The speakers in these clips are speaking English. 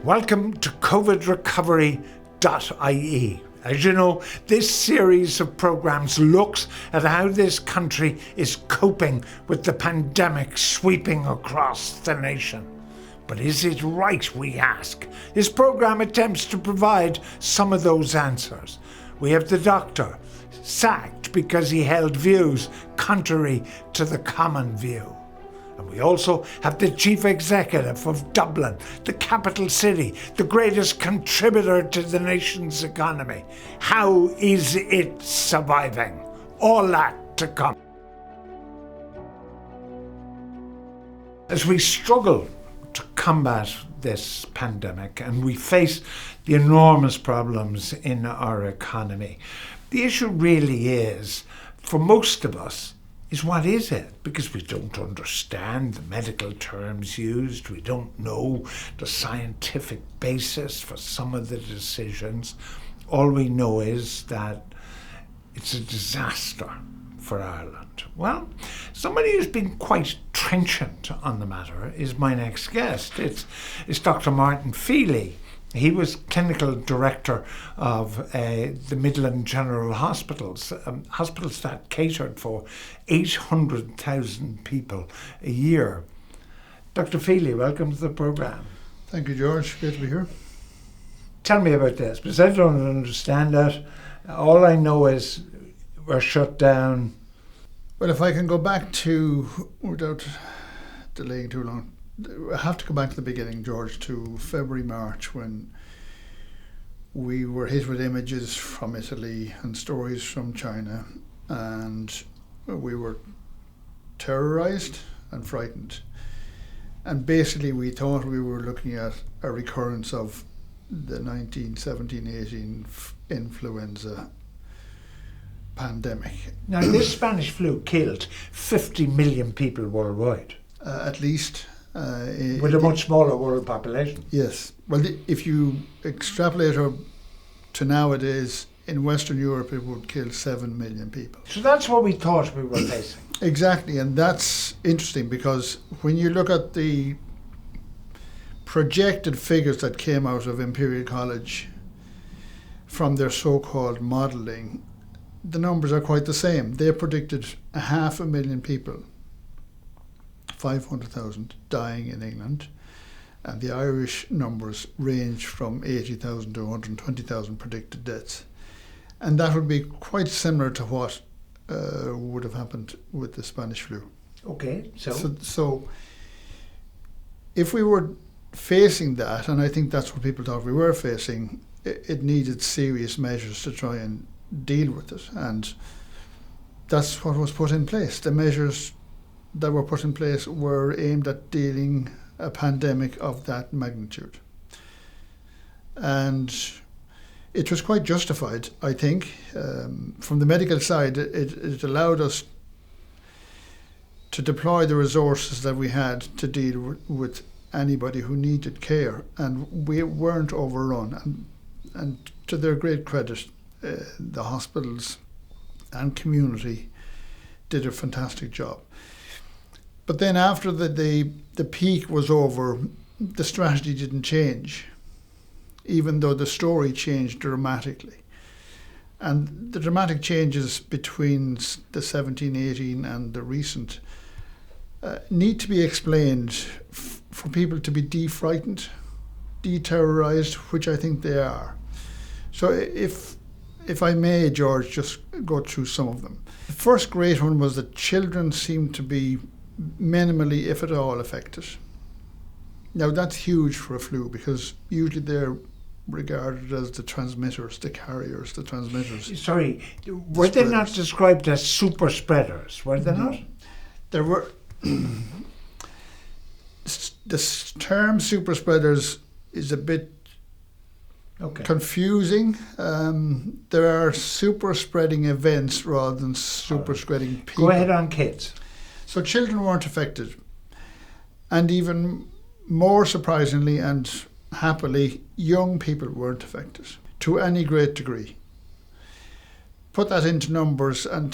Welcome to COVIDrecovery.ie. As you know, this series of programs looks at how this country is coping with the pandemic sweeping across the nation. But is it right, we ask? This program attempts to provide some of those answers. We have the doctor, sacked because he held views contrary to the common view. And we also have the chief executive of Dublin, the capital city, the greatest contributor to the nation's economy. How is it surviving? All that to come. As we struggle to combat this pandemic and we face the enormous problems in our economy, the issue really is, for most of us, is what is it? Because we don't understand the medical terms used, we don't know the scientific basis for some of the decisions. All we know is that it's a disaster for Ireland. Well, somebody who's been quite trenchant on the matter is my next guest. It's Dr. Martin Feeley. He was clinical director of the Midland General Hospitals, hospitals that catered for 800,000 people a year. Dr. Feeley, welcome to the programme. Thank you, George. Great to be here. Tell me about this, because I don't understand that. All I know is we're shut down. Well, if I can go back to, without delaying too long, I have to go back to the beginning, George, to February, March, when we were hit with images from Italy and stories from China, and we were terrorised and frightened. And basically we thought we were looking at a recurrence of the 1917-18 influenza pandemic. Now, this Spanish flu killed 50 million people worldwide. At least. With a much smaller world population. Yes. Well, if you extrapolate to nowadays, in Western Europe it would kill 7 million people. So that's what we thought we were facing. Exactly, and that's interesting because when you look at the projected figures that came out of Imperial College from their so-called modelling, the numbers are quite the same. They predicted 500,000 people, 500,000 dying in England, and the Irish numbers range from 80,000 to 120,000 predicted deaths. And that would be quite similar to what would have happened with the Spanish flu. Okay, so if we were facing that, and I think that's what people thought we were facing, it needed serious measures to try and deal with it, and that's what was put in place. The measures that were put in place were aimed at dealing a pandemic of that magnitude. And it was quite justified, I think. From the medical side, it allowed us to deploy the resources that we had to deal with anybody who needed care, and we weren't overrun. And to their great credit, the hospitals and community did a fantastic job. But then after the peak was over, the strategy didn't change, even though the story changed dramatically. And the dramatic changes between the 17-18 and the recent need to be explained for people to be de-frightened, de-terrorised, which I think they are. So if I may, George, just go through some of them. The first great one was that children seemed to be minimally, if at all, affected. Now that's huge for a flu because usually they're regarded as the transmitters, the carriers, the transmitters. Sorry, were they not described as super spreaders? Were they not? There were. The term super spreaders is a bit confusing. There are super spreading events rather than super spreading people. Go ahead on kids. So children weren't affected, and even more surprisingly and happily, young people weren't affected to any great degree. Put that into numbers, and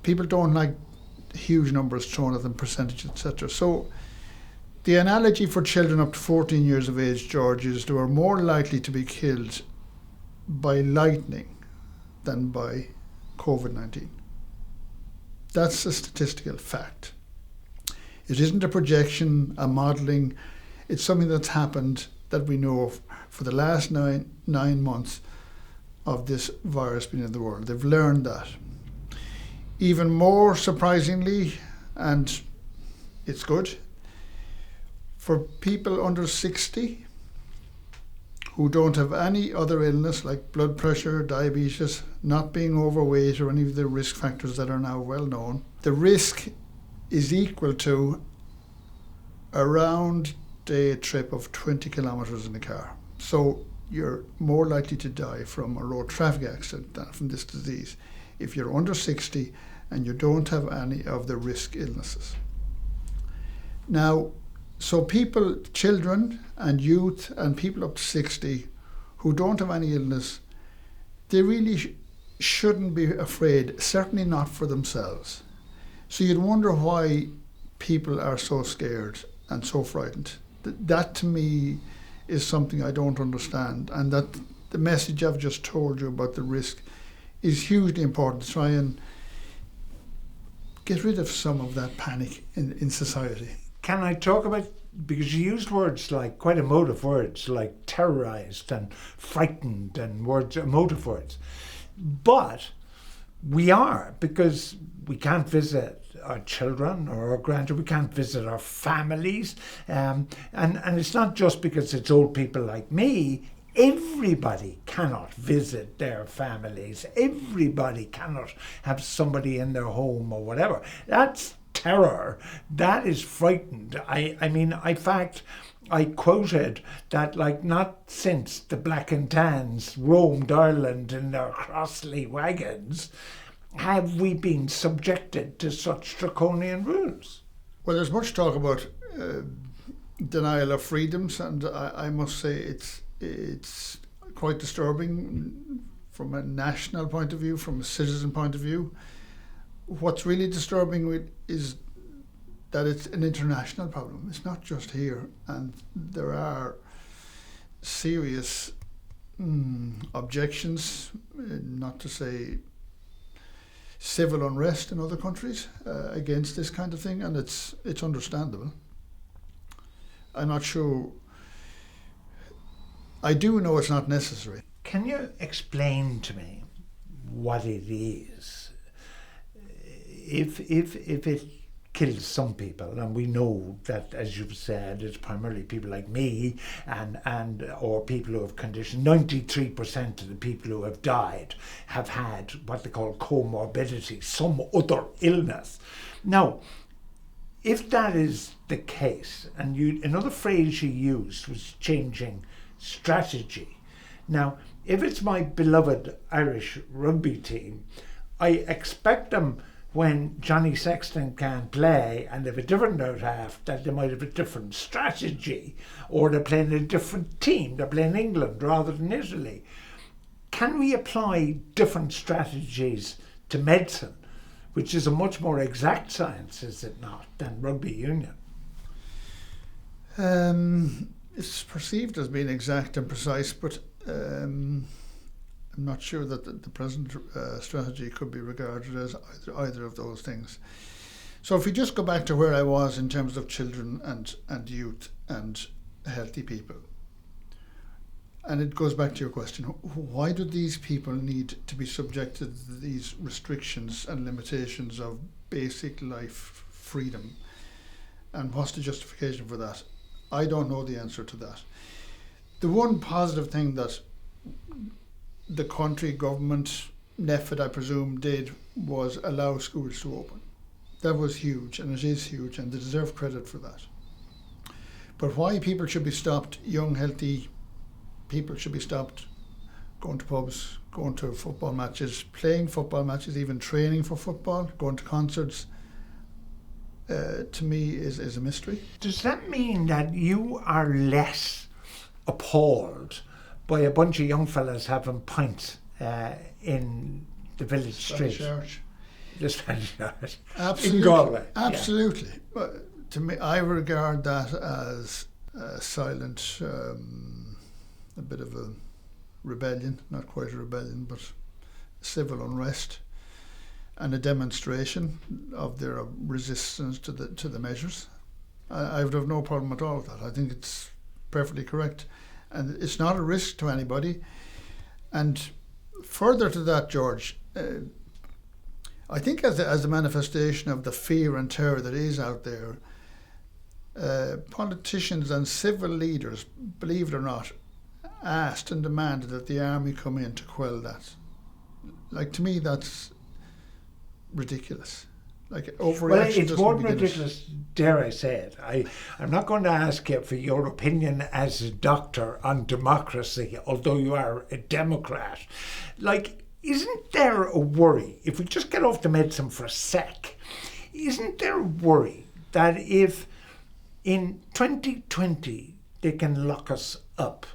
people don't like huge numbers thrown at them, percentages, etc. So The analogy for children up to 14 years of age, George, is they are more likely to be killed by lightning than by COVID-19. That's a statistical fact. It isn't a projection, a modelling. It's something that's happened that we know of for the last nine months of this virus being in the world. They've learned that. Even more surprisingly, and it's good, for people under 60 who don't have any other illness like blood pressure, diabetes, not being overweight or any of the risk factors that are now well known, the risk is equal to a round day trip of 20 kilometres in the car. So you're more likely to die from a road traffic accident than from this disease if you're under 60 and you don't have any of the risk illnesses. Now, so people, children and youth and people up to 60 who don't have any illness, they really shouldn't be afraid, certainly not for themselves. So you'd wonder why people are so scared and so frightened. That to me is something I don't understand, and that the message I've just told you about the risk is hugely important to try and get rid of some of that panic in society. Can I talk about, because you used words like, quite emotive words, like terrorised and frightened and words, emotive words. But we are, because we can't visit our children or our grandchildren, we can't visit our families. And it's not just because it's old people like me. Everybody cannot visit their families. Everybody cannot have somebody in their home or whatever. That's terror. That is frightened. I mean, in fact, I quoted that, like, not since the Black and Tans roamed Ireland in their Crossley wagons have we been subjected to such draconian rules. Well, there's much talk about denial of freedoms, and I must say it's quite disturbing from a national point of view, from a citizen point of view. What's really disturbing is that it's an international problem. It's not just here, and there are serious objections, not to say civil unrest in other countries against this kind of thing, and it's understandable. I'm not sure. I do know it's not necessary. Can you explain to me what it is? If it kills some people, and we know that, as you've said, it's primarily people like me and or people who have conditions. 93% of the people who have died have had what they call comorbidity, some other illness. Now, if that is the case, and another phrase you used was changing strategy. Now, if it's my beloved Irish rugby team, I expect them, when Johnny Sexton can't play and they have a different out half, that they might have a different strategy, or they're playing a different team, they're playing England rather than Italy. Can we apply different strategies to medicine, which is a much more exact science, is it not, than rugby union? It's perceived as being exact and precise, but I'm not sure that the present strategy could be regarded as either of those things. So if we just go back to where I was in terms of children and youth and healthy people, and it goes back to your question, why do these people need to be subjected to these restrictions and limitations of basic life freedom? And what's the justification for that? I don't know the answer to that. The one positive thing that the country government, NEFID I presume, did was allow schools to open. That was huge, and it is huge, and they deserve credit for that. But why people should be stopped, young healthy people should be stopped going to pubs, going to football matches, playing football matches, even training for football, going to concerts, to me is a mystery. Does that mean that you are less appalled by a bunch of young fellas having pints in the village street? Church. The Spanish Church. Absolutely. In Galway. Absolutely. Yeah. But To me, I regard that as a silent, a bit of a rebellion, not quite a rebellion, but civil unrest, and a demonstration of their resistance to the measures. I would have no problem at all with that. I think it's perfectly correct, and it's not a risk to anybody. And further to that, George, I think as a manifestation of the fear and terror that is out there, politicians and civil leaders, believe it or not, asked and demanded that the army come in to quell that. Like, to me, that's ridiculous. Like, overreaction. Well, it's more ridiculous, dare I say it. I'm not going to ask you for your opinion as a doctor on democracy, although you are a Democrat. Like, isn't there a worry, if we just get off the medicine for a sec, isn't there a worry that if in 2020 they can lock us up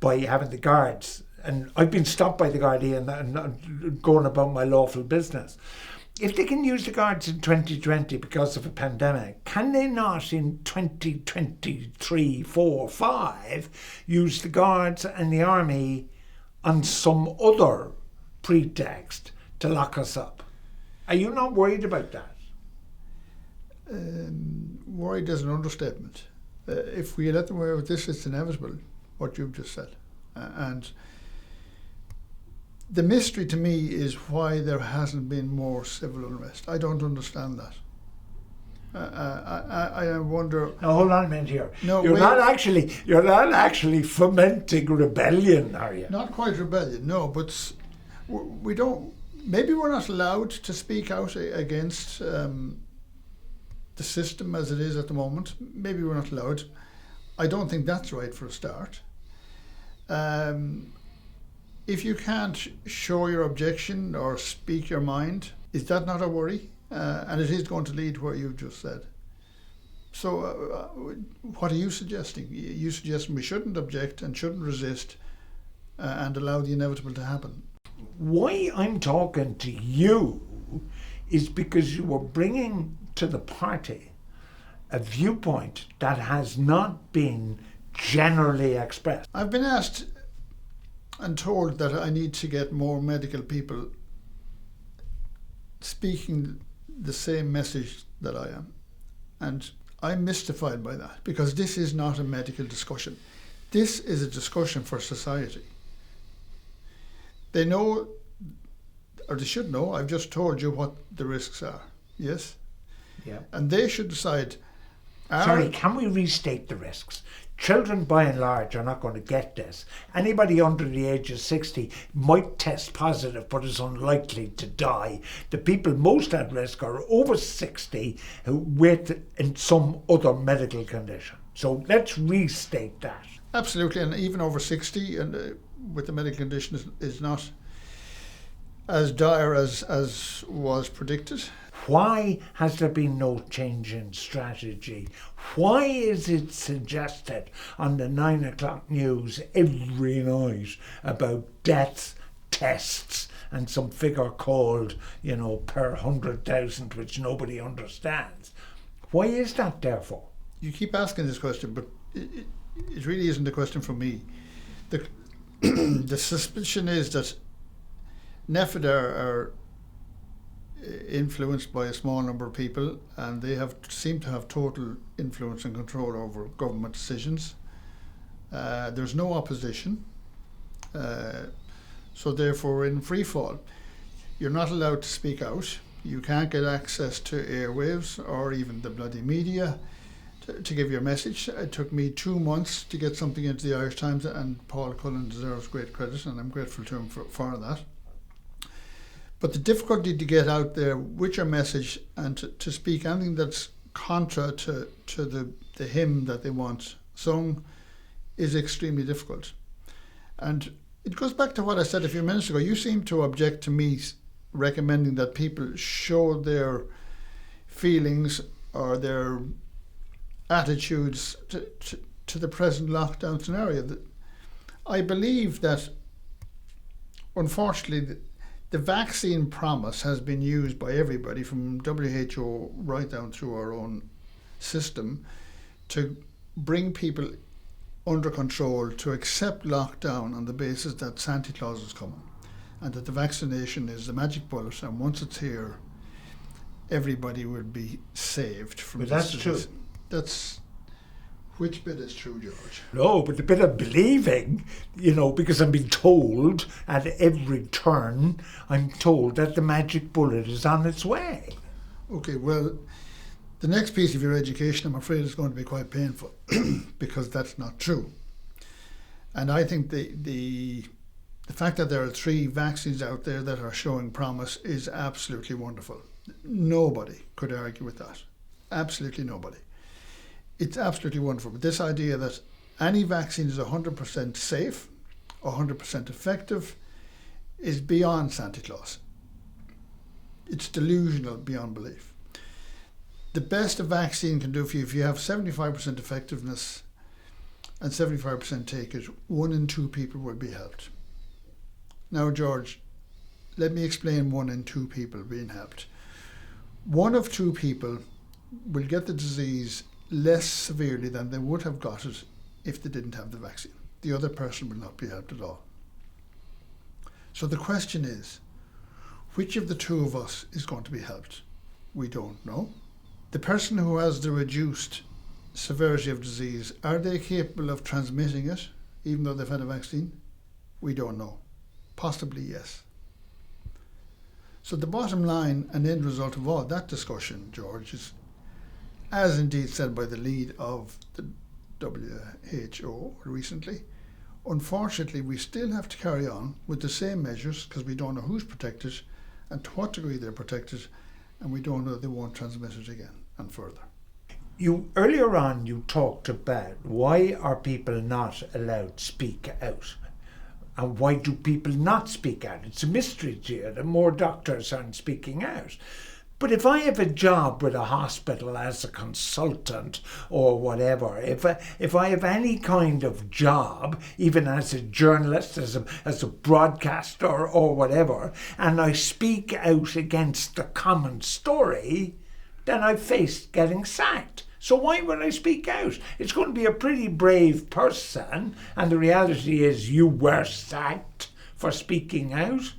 by having the guards, and I've been stopped by the Guardian and going about my lawful business, if they can use the guards in 2020 because of a pandemic, can they not in 2023, 4, 5 use the guards and the army on some other pretext to lock us up? Are you not worried about that? Worried is an understatement. If we let them away with this, it's inevitable, what you've just said. And the mystery to me is why there hasn't been more civil unrest. I don't understand that. I wonder. Now hold on a minute here. No, you're not actually fomenting rebellion, are you? Not quite rebellion, no. But we don't. Maybe we're not allowed to speak out against the system as it is at the moment. Maybe we're not allowed. I don't think that's right for a start. If you can't show your objection or speak your mind, is that not a worry? And it is going to lead where you just said. So what are you suggesting? You suggesting we shouldn't object and shouldn't resist and allow the inevitable to happen? Why I'm talking to you is because you were bringing to the party a viewpoint that has not been generally expressed. I've been asked and told that I need to get more medical people speaking the same message that I am. And I'm mystified by that, because this is not a medical discussion. This is a discussion for society. They know, or they should know, I've just told you what the risks are. Yes? Yeah. And they should decide. Sorry, can we restate the risks? Children, by and large, are not going to get this. Anybody under the age of 60 might test positive, but is unlikely to die. The people most at risk are over 60 with some other medical condition. So let's restate that. Absolutely, and even over 60 and with the medical condition is not as dire as was predicted. Why has there been no change in strategy? Why is it suggested on the 9 o'clock news every night about deaths, tests, and some figure called, per 100,000, which nobody understands? Why is that, therefore? You keep asking this question, but it really isn't a question for me. The suspicion is that NPHET are influenced by a small number of people, and they seem to have total influence and control over government decisions. There's no opposition, so therefore we're in free fall. You're not allowed to speak out. You can't get access to airwaves or even the bloody media to give your message. It took me 2 months to get something into the Irish Times, and Paul Cullen deserves great credit, and I'm grateful to him for that. But the difficulty to get out there with your message and to speak anything that's contra to the hymn that they want sung is extremely difficult. And it goes back to what I said a few minutes ago. You seem to object to me recommending that people show their feelings or their attitudes to the present lockdown scenario. I believe that, unfortunately, the vaccine promise has been used by everybody from WHO right down through our own system to bring people under control, to accept lockdown on the basis that Santa Claus is coming and that the vaccination is the magic bullet, and once it's here, everybody will be saved from But this that's true. disease. That's which bit is true, George? No, but the bit of believing, because I'm being told at every turn, I'm told that the magic bullet is on its way. Okay, well, the next piece of your education, I'm afraid, is going to be quite painful because that's not true. And I think the fact that there are 3 vaccines out there that are showing promise is absolutely wonderful. Nobody could argue with that. Absolutely nobody. It's absolutely wonderful. But this idea that any vaccine is 100% safe, 100% effective, is beyond Santa Claus. It's delusional beyond belief. The best a vaccine can do for you, if you have 75% effectiveness and 75% takers, 1 in 2 people will be helped. Now, George, let me explain 1 in 2 people being helped. 1 of 2 people will get the disease less severely than they would have got it if they didn't have the vaccine. The other person will not be helped at all. So the question is, which of the 2 of us is going to be helped? We don't know. The person who has the reduced severity of disease, are they capable of transmitting it even though they've had a vaccine? We don't know. Possibly yes. So the bottom line and end result of all that discussion, George, is, as indeed said by the lead of the WHO recently, unfortunately we still have to carry on with the same measures because we don't know who's protected and to what degree they're protected, and we don't know they won't transmit it again and further. Earlier on you talked about why are people not allowed to speak out? And why do people not speak out? It's a mystery to you that more doctors aren't speaking out. But if I have a job with a hospital as a consultant or whatever, if I have any kind of job, even as a journalist, as a broadcaster or whatever, and I speak out against the common story, then I face getting sacked. So why would I speak out? It's going to be a pretty brave person, and the reality is you were sacked for speaking out.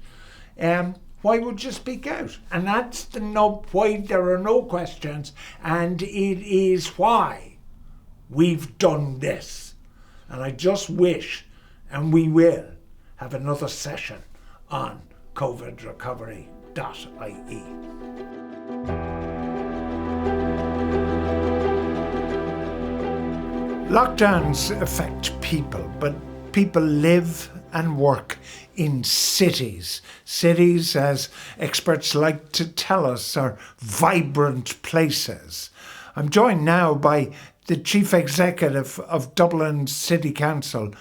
Why would you speak out? And that's the why there are no questions, and it is why we've done this. And I just wish, and we will, have another session on covidrecovery.ie. Lockdowns affect people, but people live and work in cities. Cities, as experts like to tell us, are vibrant places. I'm joined now by the Chief Executive of Dublin City Council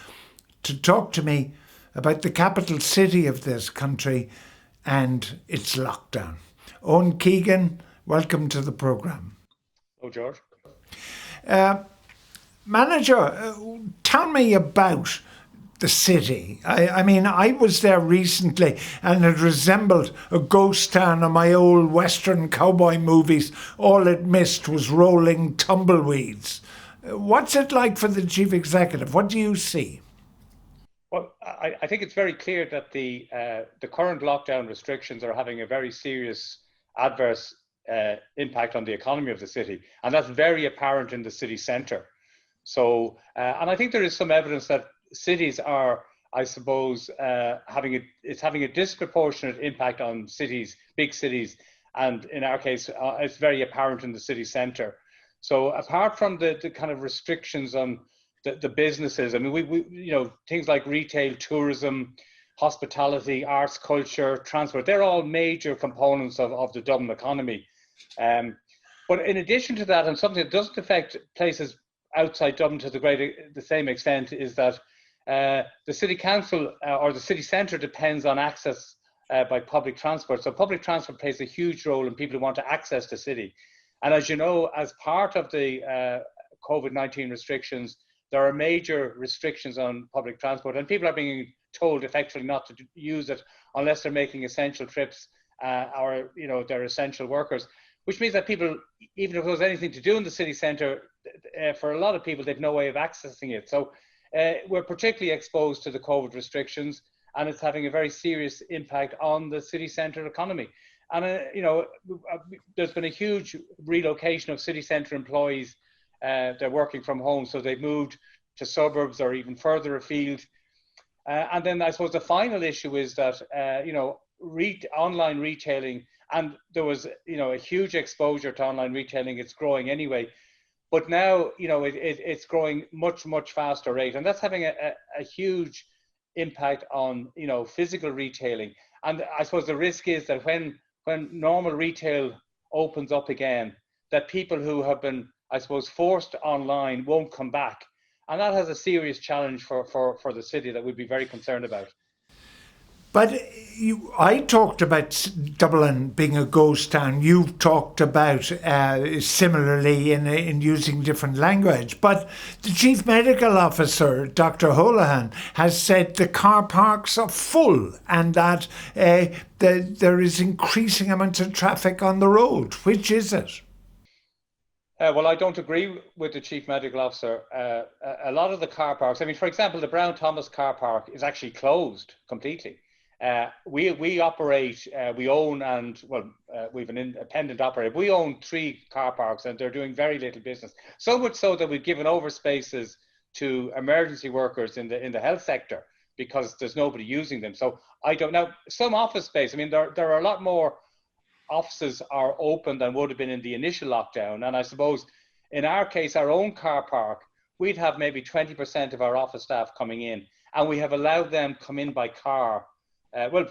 to talk to me about the capital city of this country and its lockdown. Eoin Keegan, welcome to the programme. Oh, George. Manager, tell me about the city. I mean, I was there recently and it resembled a ghost town of my old Western cowboy movies. All it missed was rolling tumbleweeds. What's it like for the Chief Executive? What do you see? Well, I think it's very clear that the current lockdown restrictions are having a very serious adverse impact on the economy of the city, and that's very apparent in the city centre. So, and I think there is some evidence that cities are, I suppose, having a disproportionate impact on cities, big cities, and in our case, it's very apparent in the city centre. So, apart from the kind of restrictions on the businesses, I mean, we things like retail, tourism, hospitality, arts, culture, transport, they're all major components of the Dublin economy. But in addition to that, and something that doesn't affect places outside Dublin to the same extent, is that the city council or the city centre depends on access by public transport. So public transport plays a huge role in people who want to access the city. And as you know, as part of the COVID-19 restrictions, there are major restrictions on public transport, and people are being told effectively not to use it unless they're making essential trips or they're essential workers. which means that people, even if there was anything to do in the city centre, for a lot of people, they've no way of accessing it. So we're particularly exposed to the COVID restrictions, and it's having a very serious impact on the city centre economy. And, there's been a huge relocation of city centre employees. They're working from home, so they've moved to suburbs or even further afield. And then I suppose the final issue is that, online retailing, and there was, a huge exposure to online retailing. It's growing anyway. But now, it's growing much faster rate. And that's having a huge impact on, physical retailing. And I suppose the risk is that when normal retail opens up again, that people who have been, I suppose, forced online won't come back. And that has a serious challenge for the city that we'd be very concerned about. But I talked about Dublin being a ghost town. You've talked about similarly in using different language. But the Chief Medical Officer, Dr. Holohan, has said the car parks are full and that there is increasing amounts of traffic on the road. Which is it? Well, I don't agree with the Chief Medical Officer. A lot of the car parks, for example, the Brown Thomas car park is actually closed completely. We operate, we own, and we've an independent operator. We own 3 car parks, and they're doing very little business. So much so that we've given over spaces to emergency workers in the health sector because there's nobody using them. So I don't know. Some office space. There are a lot more offices are open than would have been in the initial lockdown. And I suppose in our case, our own car park, we'd have maybe 20% of our office staff coming in, and we have allowed them come in by car.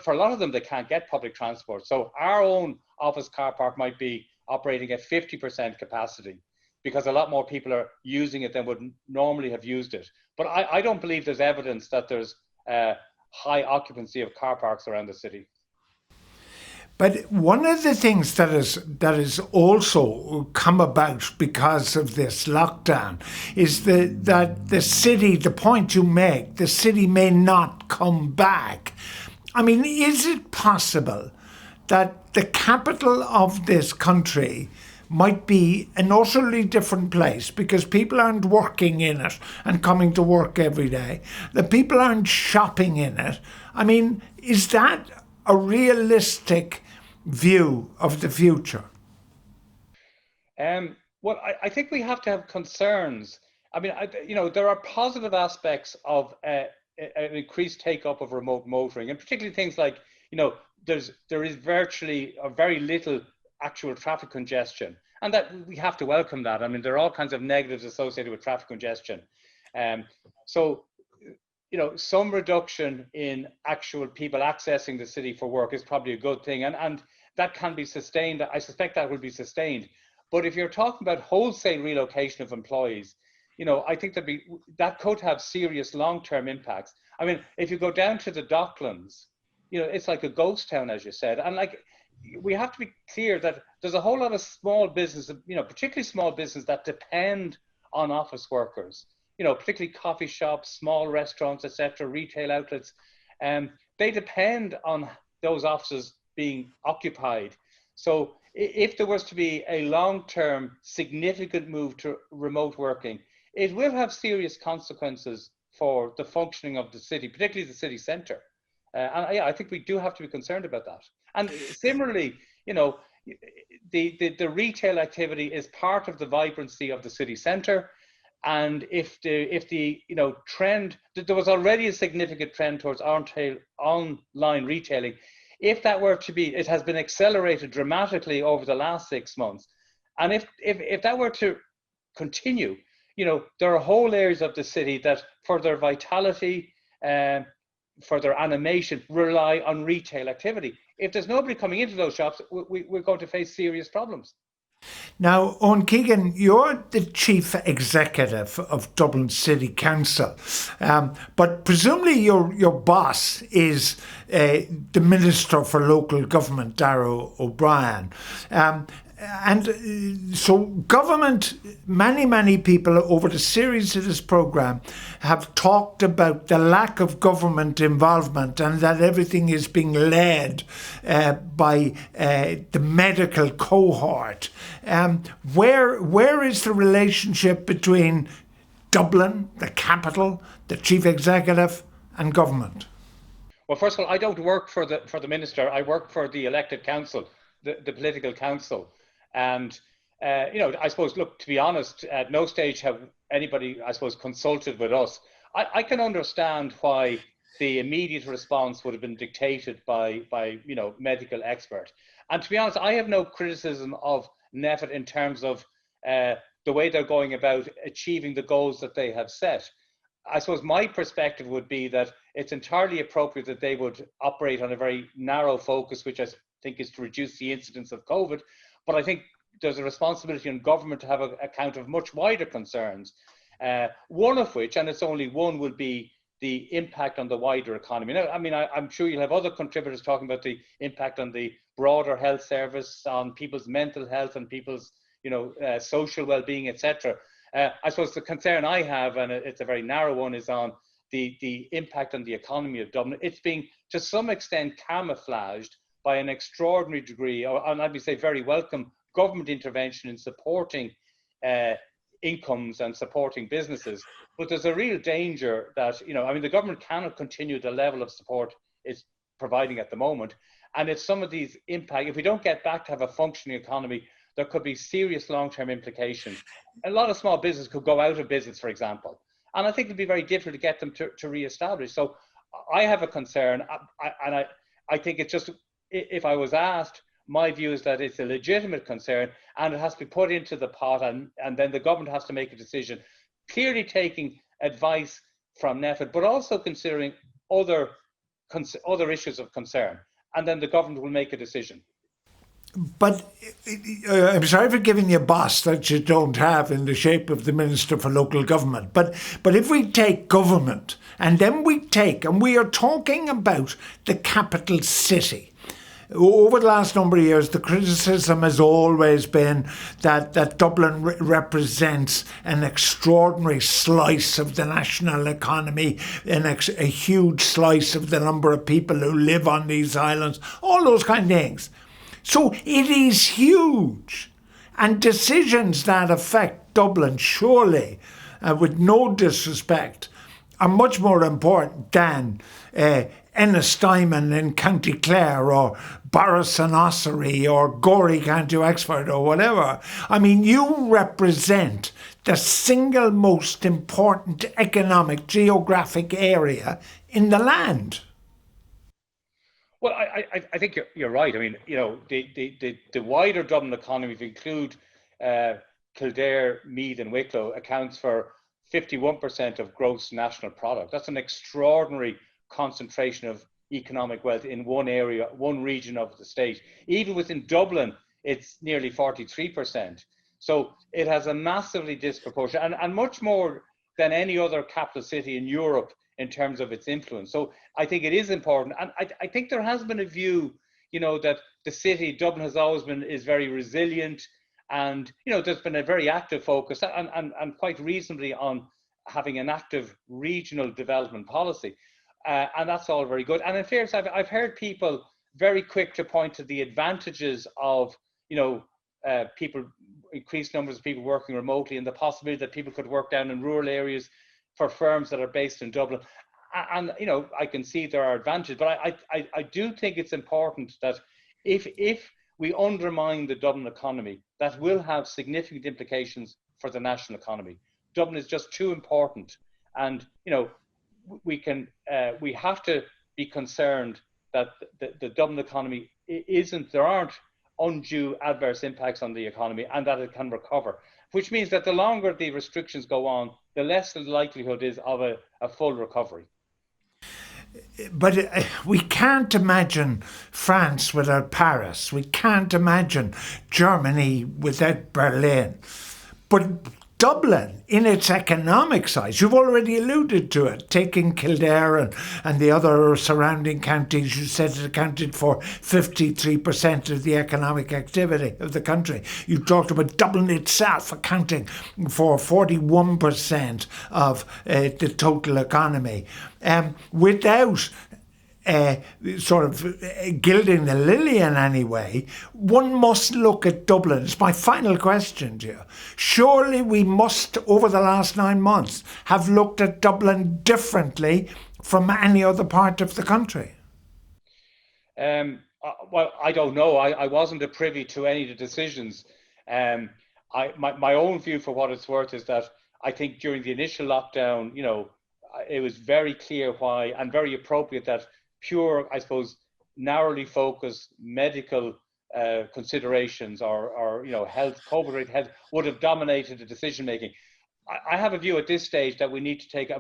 For a lot of them, they can't get public transport. So our own office car park might be operating at 50% capacity because a lot more people are using it than would normally have used it. But I don't believe there's evidence that there's high occupancy of car parks around the city. But one of the things that has also come about because of this lockdown is that the city, the point you make, the city may not come back. Is it possible that the capital of this country might be an utterly different place because people aren't working in it and coming to work every day? The people aren't shopping in it. Is that a realistic view of the future? Well, I think we have to have concerns. There are positive aspects of an increased take-up of remote motoring, and particularly things like, there is virtually or very little actual traffic congestion, and that we have to welcome that. There are all kinds of negatives associated with traffic congestion. Some reduction in actual people accessing the city for work is probably a good thing, and that can be sustained. I suspect that will be sustained. But if you're talking about wholesale relocation of employees, I think that could have serious long-term impacts. If you go down to the Docklands, it's like a ghost town, as you said. And we have to be clear that there's a whole lot of small business, particularly small business that depend on office workers, particularly coffee shops, small restaurants, etc., retail outlets. They depend on those offices being occupied. So if there was to be a long-term significant move to remote working, it will have serious consequences for the functioning of the city, particularly the city centre. I think we do have to be concerned about that. And similarly, the retail activity is part of the vibrancy of the city centre. And if the trend, there was already a significant trend towards online retailing. If that were to be, it has been accelerated dramatically over the last 6 months. And if that were to continue, there are whole areas of the city that, for their vitality, for their animation, rely on retail activity. If there's nobody coming into those shops, we're going to face serious problems. Now, Eoin Keegan, you're the Chief Executive of Dublin City Council, but presumably your boss is the Minister for Local Government, Darragh O'Brien. So government, many people over the series of this programme have talked about the lack of government involvement and that everything is being led by the medical cohort. Where is the relationship between Dublin, the capital, the chief executive and government? Well, first of all, I don't work for the minister. I work for the elected council, the political council. And, I suppose, look, to be honest, at no stage have anybody, I suppose, consulted with us. I can understand why the immediate response would have been dictated by medical expert. And to be honest, I have no criticism of NPHET in terms of the way they're going about achieving the goals that they have set. I suppose my perspective would be that it's entirely appropriate that they would operate on a very narrow focus, which I think is to reduce the incidence of COVID. But I think there's a responsibility on government to have account of much wider concerns, one of which, and it's only one, will be the impact on the wider economy. Now, I mean, I'm sure you'll have other contributors talking about the impact on the broader health service, on people's mental health and people's, social well-being, etc. I suppose the concern I have, and it's a very narrow one, is on the impact on the economy of Dublin. It's being, to some extent, camouflaged by an extraordinary degree, and I'd say very welcome, government intervention in supporting incomes and supporting businesses. But there's a real danger that, the government cannot continue the level of support it's providing at the moment. And if some of these impact, if we don't get back to have a functioning economy, there could be serious long-term implications. A lot of small businesses could go out of business, for example. And I think it'd be very difficult to get them to re-establish. So I have a concern, and I think it's just, if I was asked, my view is that it's a legitimate concern and it has to be put into the pot, and then the government has to make a decision, clearly taking advice from NPHET, but also considering other issues of concern. And then the government will make a decision. But I'm sorry for giving you a boss that you don't have in the shape of the Minister for Local Government. But if we take government and then we are talking about the capital city. Over the last number of years, the criticism has always been that Dublin represents an extraordinary slice of the national economy, a huge slice of the number of people who live on these islands, all those kind of things. So it is huge. And decisions that affect Dublin, surely, with no disrespect, are much more important than Ennistimon in County Clare or Borris and Ossory or Gorey County Wexford or whatever. I mean, you represent the single most important economic, geographic area in the land. Well, I think you're right. I mean, the wider Dublin economy, if you include Kildare, Meath and Wicklow, accounts for 51% of gross national product. That's an extraordinary concentration of economic wealth in one area, one region of the state. Even within Dublin, it's nearly 43%. So it has a massively disproportionate and much more than any other capital city in Europe in terms of its influence. So I think it is important. And I think there has been a view, that the city, Dublin is very resilient. And, there's been a very active focus and quite reasonably on having an active regional development policy. And that's all very good. And in fairness, I've heard people very quick to point to the advantages of, increased numbers of people working remotely and the possibility that people could work down in rural areas for firms that are based in Dublin. And, I can see there are advantages, but I do think it's important that if we undermine the Dublin economy, that will have significant implications for the national economy. Dublin is just too important. And, we have to be concerned that the Dublin economy there aren't undue adverse impacts on the economy and that it can recover, which means that the longer the restrictions go on, the less the likelihood is of a full recovery. But we can't imagine France without Paris. We can't imagine Germany without Berlin. But Dublin, in its economic size, you've already alluded to it, taking Kildare and the other surrounding counties, you said it accounted for 53% of the economic activity of the country. You talked about Dublin itself accounting for 41% of the total economy. Without sort of gilding the lily in any way, one must look at Dublin. It's my final question to you. Surely we must, over the last 9 months, have looked at Dublin differently from any other part of the country. Well, I don't know. I wasn't a privy to any of the decisions. My own view, for what it's worth, is that I think during the initial lockdown, it was very clear why, and very appropriate, that pure, I suppose, narrowly focused medical considerations or health, COVID-related health, would have dominated the decision making. I have a view at this stage that we need to take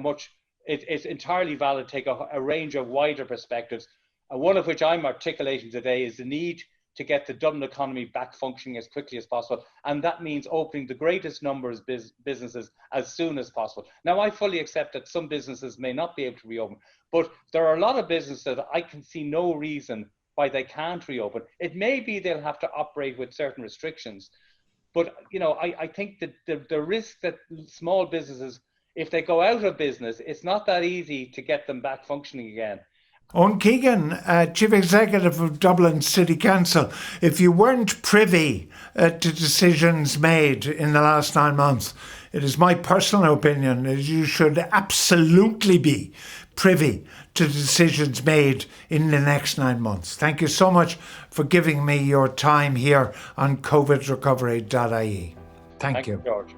it's entirely valid to take a range of wider perspectives, and one of which I'm articulating today is the need to get the Dublin economy back functioning as quickly as possible. And that means opening the greatest number of businesses as soon as possible. Now, I fully accept that some businesses may not be able to reopen, but there are a lot of businesses that I can see no reason why they can't reopen. It may be they'll have to operate with certain restrictions, but I think that the risk that small businesses, if they go out of business, it's not that easy to get them back functioning again. Eoin Keegan, Chief Executive of Dublin City Council, if you weren't privy to decisions made in the last 9 months, it is my personal opinion that you should absolutely be privy to decisions made in the next 9 months. Thank you so much for giving me your time here on covidrecovery.ie. Thank you, George.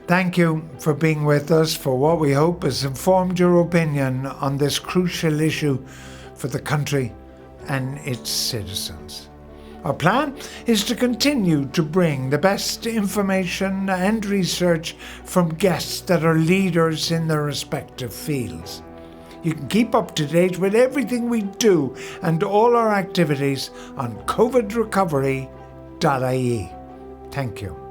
Thank you for being with us for what we hope has informed your opinion on this crucial issue for the country and its citizens. Our plan is to continue to bring the best information and research from guests that are leaders in their respective fields. You can keep up to date with everything we do and all our activities on covidrecovery.ie. Thank you.